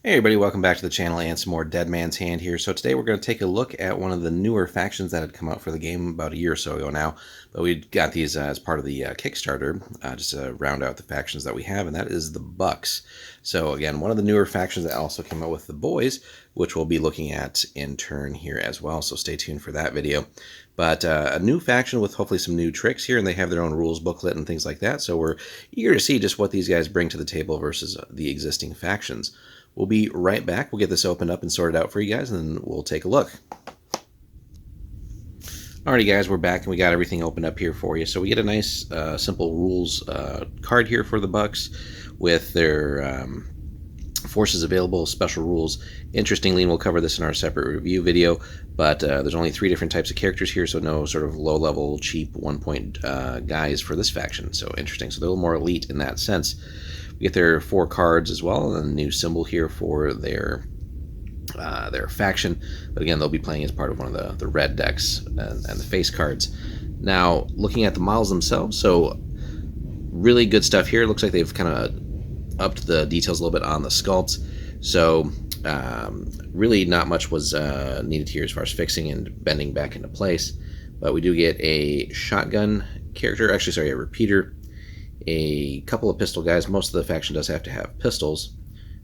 Hey everybody, welcome back to the channel and some more Dead Man's Hand here. So today we're going to take a look at one of the newer factions that had come out for the game about a year or so ago now. But we got these as part of the Kickstarter, just to round out the factions that we have, and that is the Bucks. So again, one of the newer factions that also came out with the Boys, which we'll be looking at in turn here as well, so stay tuned for that video. But a new faction with hopefully some new tricks here, and they have their own rules booklet and things like that, so we're eager to see just what these guys bring to the table versus the existing factions. We'll be right back. We'll get this opened up and sorted out for you guys, and then we'll take a look. Alrighty guys, we're back and we got everything opened up here for you. So we get a nice simple rules card here for the Bucks with their forces available, special rules. Interestingly, and we'll cover this in our separate review video, but there's only 3 different types of characters here, so no sort of low-level, cheap, one-point guys for this faction. So interesting. So they're a little more elite in that sense. We get their 4 cards as well, and a new symbol here for their faction. But again, they'll be playing as part of one of the red decks and the face cards. Now, looking at the models themselves, so really good stuff here. It looks like they've kind of upped the details a little bit on the sculpts. So really not much was needed here as far as fixing and bending back into place. But we do get a shotgun character, actually sorry, a repeater, a couple of pistol guys. Most of the faction does have to have pistols,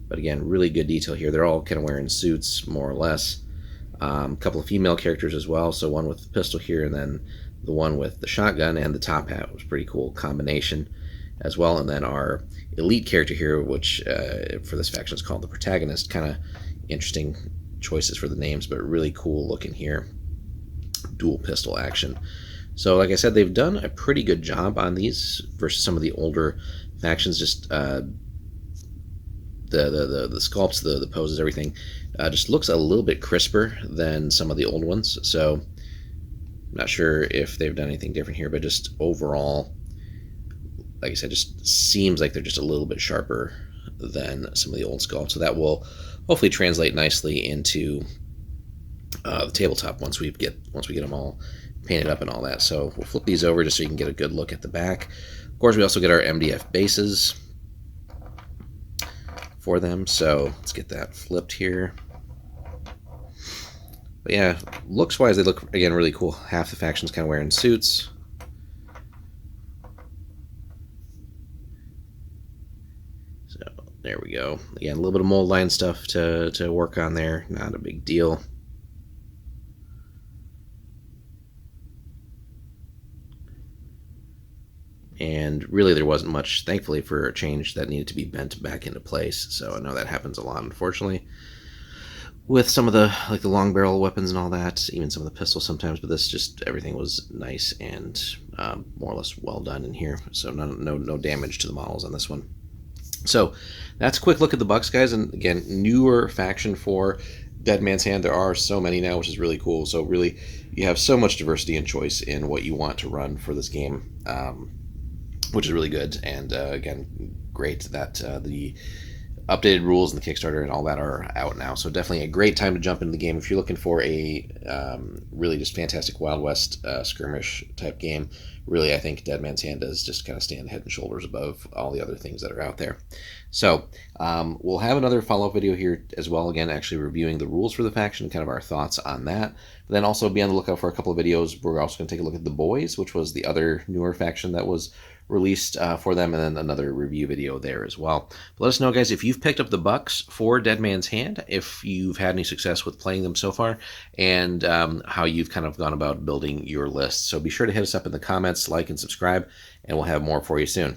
but again, really good detail here. They're all kind of wearing suits, more or less. A couple of female characters as well, so one with the pistol here and then the one with the shotgun, and the top hat was pretty cool combination as well. And then our elite character here, which for this faction is called the protagonist. Kind of interesting choices for the names, but really cool looking here. Dual pistol action. So like I said, they've done a pretty good job on these versus some of the older factions. Just the sculpts, the poses, everything just looks a little bit crisper than some of the old ones. So I'm not sure if they've done anything different here, but just overall, like I said, just seems like they're just a little bit sharper than some of the old sculpts. So that will hopefully translate nicely into the tabletop once we get them all painted up and all that. So we'll flip these over just so you can get a good look at the back. Of course, we also get our MDF bases for them, so let's get that flipped here. But yeah, looks wise, they look again really cool. Half the faction's kind of wearing suits. So there we go. Again, a little bit of mold line stuff to work on there. Not a big deal. And really there wasn't much, thankfully, for a change that needed to be bent back into place. So I know that happens a lot, unfortunately, with some of the long barrel weapons and all that, even some of the pistols sometimes. But this, just everything was nice and more or less well done in here. So no damage to the models on this one. So that's a quick look at the Bucks, guys. And again, newer faction for Dead Man's Hand. There are so many now, which is really cool. So really, you have so much diversity and choice in what you want to run for this game, which is really good. And again, great that the updated rules and the Kickstarter and all that are out now. So definitely a great time to jump into the game if you're looking for a really just fantastic Wild West skirmish type game. Really, I think Dead Man's Hand does just kind of stand head and shoulders above all the other things that are out there. So we'll have another follow-up video here as well, again, actually reviewing the rules for the faction, kind of our thoughts on that. But then also be on the lookout for a couple of videos. We're also going to take a look at the Boys, which was the other newer faction that was released for them, and then another review video there as well. But let us know, guys, if you've picked up the Bucks for Dead Man's Hand, if you've had any success with playing them so far, and how you've kind of gone about building your list. So be sure to hit us up in the comments, like and subscribe, and we'll have more for you soon.